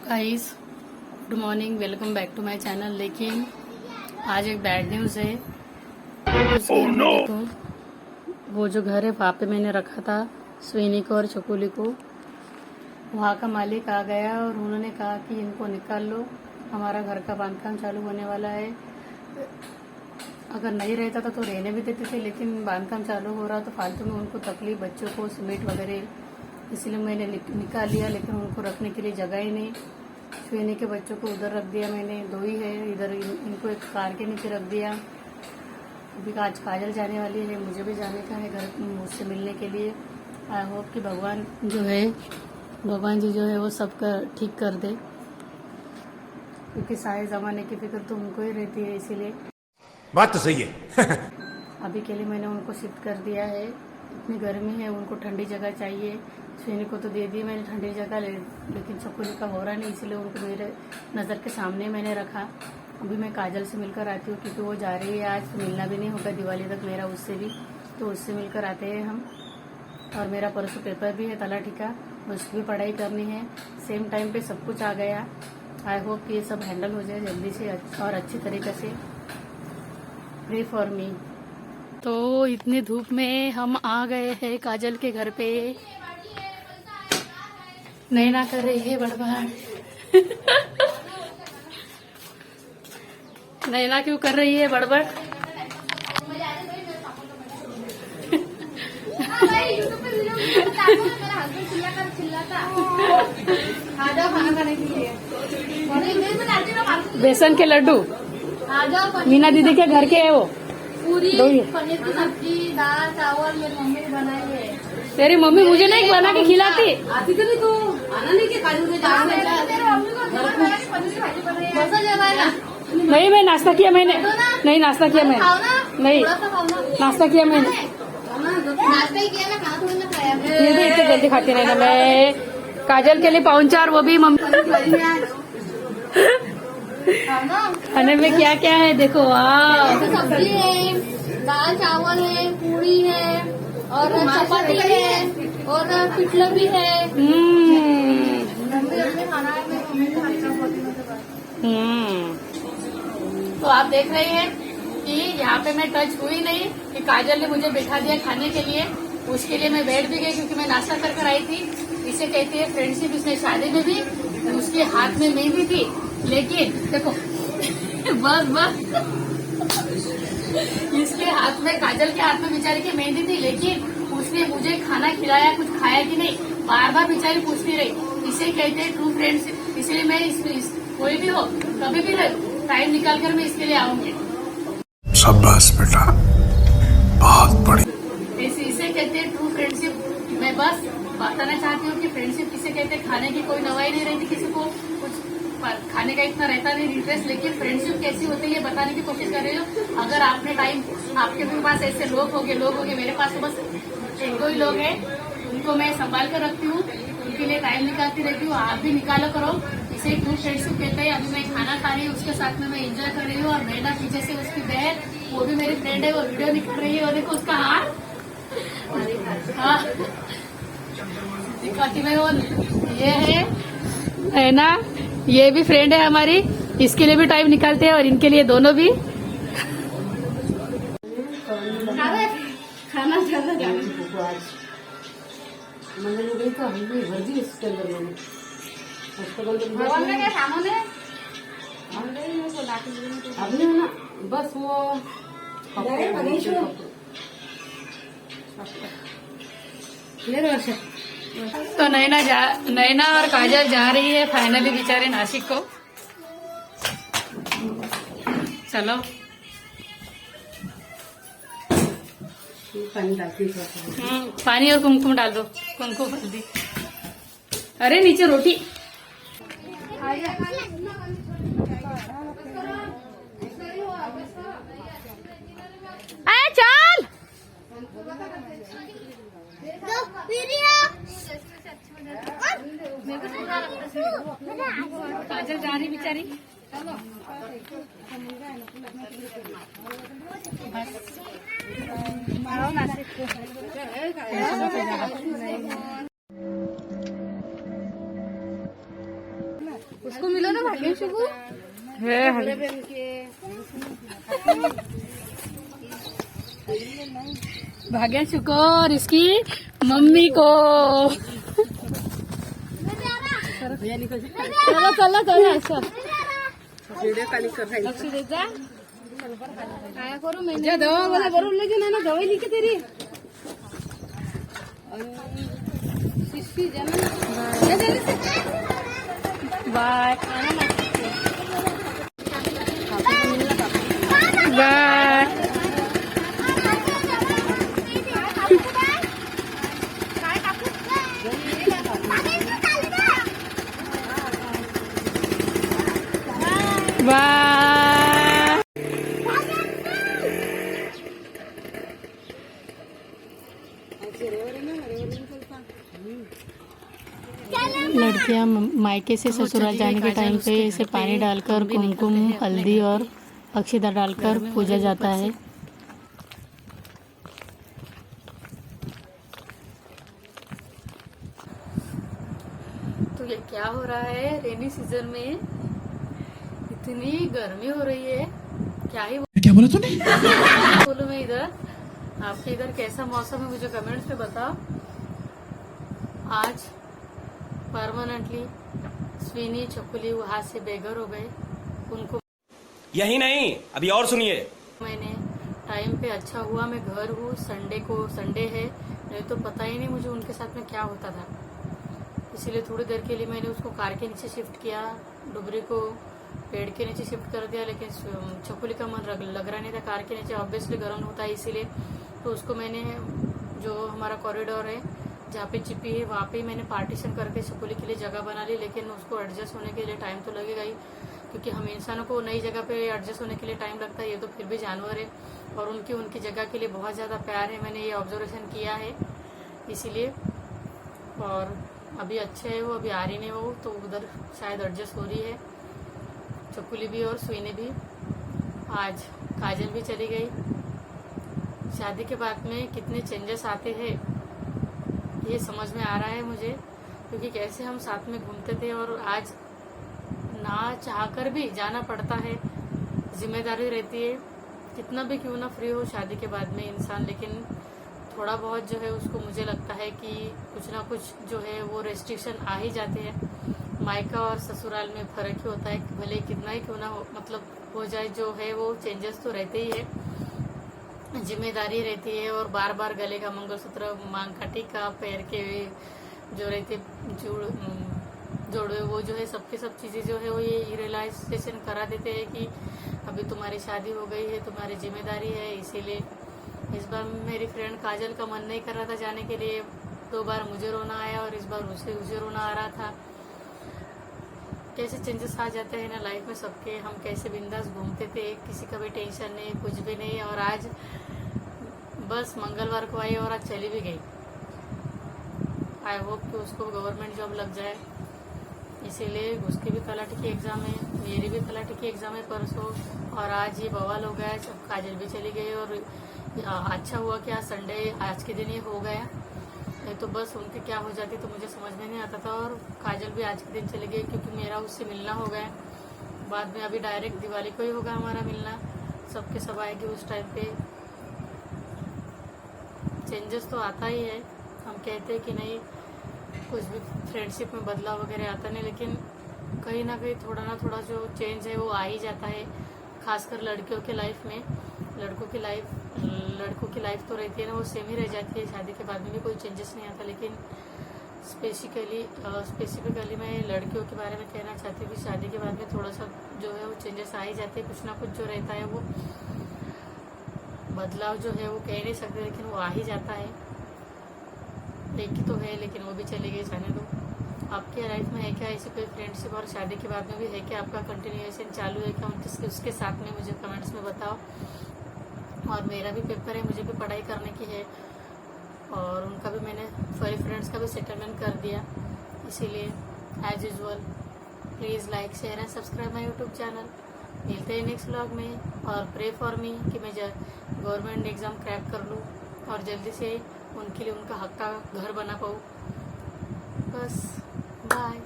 Guys, good morning, welcome back to my channel. लेकिन आज एक बैड न्यूज़ है। उस घर में देखो, वो जो घर है वहाँ पे मैंने रखा था स्वीनी को और चकोली को। वहाँ का मालिक आ गया और उन्होंने कहा कि इनको निकाल लो, हमारा घर का बांधकाम चालू होने वाला है। अगर नहीं रहता था तो रहने भी देते थे, लेकिन बांधकाम चालू हो रहा तो फालतू में उनको तकलीफ, बच्चों को सीमेंट वगैरह, इसलिए मैंने निकाल लिया। लेकिन उनको रखने के लिए जगह ही नहीं। स्वीनी के बच्चों को उधर रख दिया मैंने, दो ही है इधर, इनको एक कार के नीचे रख दिया। अभी आज काजल जाने वाली है, मुझे भी जाने का है घर मुझसे मिलने के लिए। आई होप कि भगवान जी जो है वो सब ठीक कर दे, क्योंकि सारे जमाने की फिक्र तो उनको ही रहती है। इसीलिए बात तो सही है। अभी के लिए मैंने उनको शिफ्ट कर दिया है। इतनी गर्मी है, उनको ठंडी जगह चाहिए। स्वीनी को तो दे दी मैंने ठंडी जगह, लेकिन चकोली का हो रहा नहीं, इसलिए उनको मेरे नज़र के सामने मैंने रखा। अभी मैं काजल से मिलकर आती हूँ, क्योंकि वो जा रही है आज, तो मिलना भी नहीं होगा दिवाली तक मेरा उससे भी, तो उससे मिलकर आते हैं हम। और मेरा परसों पेपर भी है तलाठी का, उसकी भी पढ़ाई करनी है। सेम टाइम पे सब कुछ आ गया। आई होप कि ये सब हैंडल हो जाए जल्दी से और अच्छी तरीके से। Pray for me. तो इतनी धूप में हम आ गए हैं काजल के घर पे। नैना कर रही है बड़बड़। नैना क्यों कर रही है बड़बड़? बेसन के लड्डू मीना दीदी के घर के है वो। पूरी पनीर की सब्जी, दाल चावल मेरी मम्मी ने बनाई है। तेरी मम्मी मुझे नहीं बना के खिलाती? आती तो नहीं, तो आना नहीं के काजू के जाने में नहीं, मैं नाश्ता किया मैंने। नहीं, नाश्ता किया मैंने। नहीं, नाश्ता किया मैंने। नाश्ता ही किया ना, खाना थोड़ी ना खाया। ये भी इतनी जल्दी खाती नहीं ना मैं। काजल के लिए पाउंचार, वो भी मम्मी। खाने में क्या क्या है देखो। वाह, सब्जी है, दाल चावल है, पूरी है और चपाती है और पिठला भी है। खाना है मेरी मम्मी को खाने का बहुत दिनों के बाद। तो आप देख रहे हैं कि यहाँ पे मैं टच हुई नहीं, कि काजल ने मुझे बिठा दिया खाने के लिए। उसके लिए मैं बैठ भी गई, क्योंकि मैं नाश्ता कर आई थी। इसे कहती है फ्रेंडशिप। इसने शादी में भी उसके हाथ में मेहंदी थी, लेकिन देखो बस इसके हाथ में, काजल के हाथ में बेचारी की मेहंदी थी, लेकिन उसने मुझे खाना खिलाया, कुछ खाया कि नहीं, बार बार बेचारी पूछती रही। इसे कहते हैं ट्रू फ्रेंडशिप। इसलिए मैं कोई भी हो, कभी भी टाइम निकाल कर मैं इसके लिए आऊंगी। शाबाश बेटा, बहुत बढ़िया। इसे कहते हैं ट्रू फ्रेंडशिप। मैं बस बताना चाहती हूँ कि फ्रेंडशिप किसे कहते हैं। खाने की कोई नवाई नहीं रहती, किसी को कुछ खाने का इतना रहता नहीं इंटरेस्ट, लेकिन फ्रेंडशिप कैसी होती है बताने की कोशिश कर रही हूँ। अगर आपने टाइम, आपके पास ऐसे लोग होंगे, मेरे पास तो बस एक दो ही लोग हैं, उनको मैं संभाल कर रखती हूँ, उनके लिए टाइम निकालती रहती हूँ। आप भी निकालो करो। इसे ट्रू फ्रेंडशिप कहते हैं। अभी मैं खाना खा रही हूँ, उसके साथ में मैं एंजॉय कर रही हूँ। और नैना पीछे से उसकी बहन, वो भी मेरी फ्रेंड है, वो वीडियो निकाल रही है। और देखो उसका हाथ, हाँ दिखाती मैं। वो ये है नैना, ये भी फ्रेंड है हमारी, इसके लिए भी टाइम निकालते हैं और इनके लिए दोनों भी। खाना ज्यादा क्या सामान है बस वो तो नैना और काजल जा रही है फाइनली बेचारे नासिक को। चलो पानी और कुमकुम डाल दो। कुमकुम हल्दी। अरे नीचे रोटी। चल काजल जा रही बेचारी। उसको मिलो ना भाग्य शुभू भाग्य शुको और इसकी मम्मी को। चलो चलो चलो ऐसा लक्ष्य दे जा काय करू मैं दवा वाला बरोबर लेके ना दवाई लिखे तेरी शिशी बाय बाय। बाय। लड़कियां मायके से ससुराल जाने के टाइम पे इसे पानी डालकर कुमकुम हल्दी और अक्षता डालकर पूजा जाता है। तो ये क्या हो रहा है रेनी सीजन में, इतनी गर्मी हो रही है, क्या ही क्या बोला तूने? बोलूं मैं इधर। आपके इधर कैसा मौसम है मुझे कमेंट्स में बताओ। आज परमानेंटली स्वीनी चकुली वहां से बेघर हो गए। उनको यही नहीं, अभी और सुनिए। मैंने टाइम पे अच्छा हुआ मैं घर हूँ, संडे को संडे है, नहीं तो पता ही नहीं मुझे उनके साथ में क्या होता था। इसीलिए थोड़ी देर के लिए मैंने उसको कार के नीचे शिफ्ट किया, डुबरी को पेड़ के नीचे शिफ्ट कर दिया, लेकिन चकुली का मन लग रहा नहीं था कार के नीचे, ऑब्वियसली गर्म होता है इसीलिए। तो उसको मैंने जो हमारा कॉरिडोर है जहाँ पे चिप्पी है वहाँ पे मैंने पार्टीशन करके चकुली के लिए जगह बना ली, लेकिन उसको एडजस्ट होने के लिए टाइम तो लगेगा ही, क्योंकि हम इंसानों को नई जगह पे एडजस्ट होने के लिए टाइम लगता है, ये तो फिर भी जानवर है और उनकी जगह के लिए बहुत ज़्यादा प्यार है, मैंने ये ऑब्जर्वेशन किया है इसीलिए। और अभी अच्छे है वो, अभी आ रही नहीं वो, तो उधर शायद एडजस्ट हो रही है चकुली भी और स्वीनी भी। आज काजल भी चली गई। शादी के बाद में कितने चेंजेस आते हैं ये समझ में आ रहा है मुझे, क्योंकि कैसे हम साथ में घूमते थे और आज ना चाहकर भी जाना पड़ता है, जिम्मेदारी रहती है। कितना भी क्यों ना फ्री हो शादी के बाद में इंसान, लेकिन थोड़ा बहुत जो है उसको मुझे लगता है कि कुछ ना कुछ जो है वो रेस्ट्रिक्शन आ ही जाते हैं। मायका और ससुराल में फर्क ही होता है, भले कितना ही क्यों ना हो, मतलब हो जाए, जो है वो चेंजेस तो रहते ही है, जिम्मेदारी रहती है। और बार बार गले का मंगलसूत्र, मांग का टीका, पैर के जो रहते जोड़े, वो जो है सबके सब चीजें जो है वो ये रियलाइजेशन करा देते हैं कि अभी तुम्हारी शादी हो गई है, तुम्हारी जिम्मेदारी है। इसीलिए इस बार मेरी फ्रेंड काजल का मन नहीं कर रहा था जाने के लिए, 2 बार मुझे रोना आया और इस बार मुझे रोना आ रहा था। कैसे चेंजेस आ जाते हैं ना लाइफ में सबके। हम कैसे बिंदास घूमते थे, किसी का भी टेंशन नहीं, कुछ भी नहीं, और आज बस मंगलवार को आई और आज चली भी गई। आई होप कि उसको गवर्नमेंट जॉब लग जाए, इसीलिए उसकी भी तलाटी की एग्जाम है, मेरी भी तलाटी की एग्जाम है परसों, और आज ये बवाल हो गया, सब काजल भी चली गई। और अच्छा हुआ कि आज संडे, आज के दिन ये हो गया, नहीं तो बस उनके क्या हो जाती तो मुझे समझ में नहीं आता था। और काजल भी आज के दिन चली गई क्योंकि मेरा उससे मिलना हो गया बाद में। अभी डायरेक्ट दिवाली को ही होगा हमारा मिलना, सबके सब आएंगे उस टाइम पे। चेंजेस तो आता ही है, हम कहते हैं कि नहीं कुछ भी फ्रेंडशिप में बदलाव वगैरह आता नहीं, लेकिन कहीं ना कहीं थोड़ा ना थोड़ा जो चेंज है वो आ ही जाता है, खासकर लड़कियों के लाइफ में। लड़कों की लाइफ तो रहती है ना, वो सेम ही रह जाती है, शादी के बाद में भी कोई चेंजेस नहीं आता। लेकिन स्पेसिफिकली मैं लड़कियों के बारे में कहना चाहती हूँ कि शादी के बाद में थोड़ा सा जो है वो चेंजेस आ ही जाते हैं, कुछ ना कुछ जो रहता है वो बदलाव जो है वो कह नहीं सकते, लेकिन वो आ ही जाता है। एक ही तो है, लेकिन वो भी चली गई, जाने दो। आपके लाइफ में है क्या ऐसी कोई फ्रेंडशिप, और शादी के बाद में भी है क्या आपका कंटिन्यूएशन चालू है क्या उसके साथ में, मुझे कमेंट्स में बताओ। और मेरा भी पेपर है, मुझे भी पढ़ाई करने की है, और उनका भी मैंने फरी फ्रेंड्स का भी सेटलमेंट कर दिया। इसीलिए as usual please like share and subscribe my YouTube channel. मिलते हैं नेक्स्ट व्लॉग में, और प्रे फॉर मी कि मैं गवर्नमेंट एग्ज़ाम क्रैक कर लूँ और जल्दी से उनके लिए उनका हक का घर बना पाऊँ। बस बाय।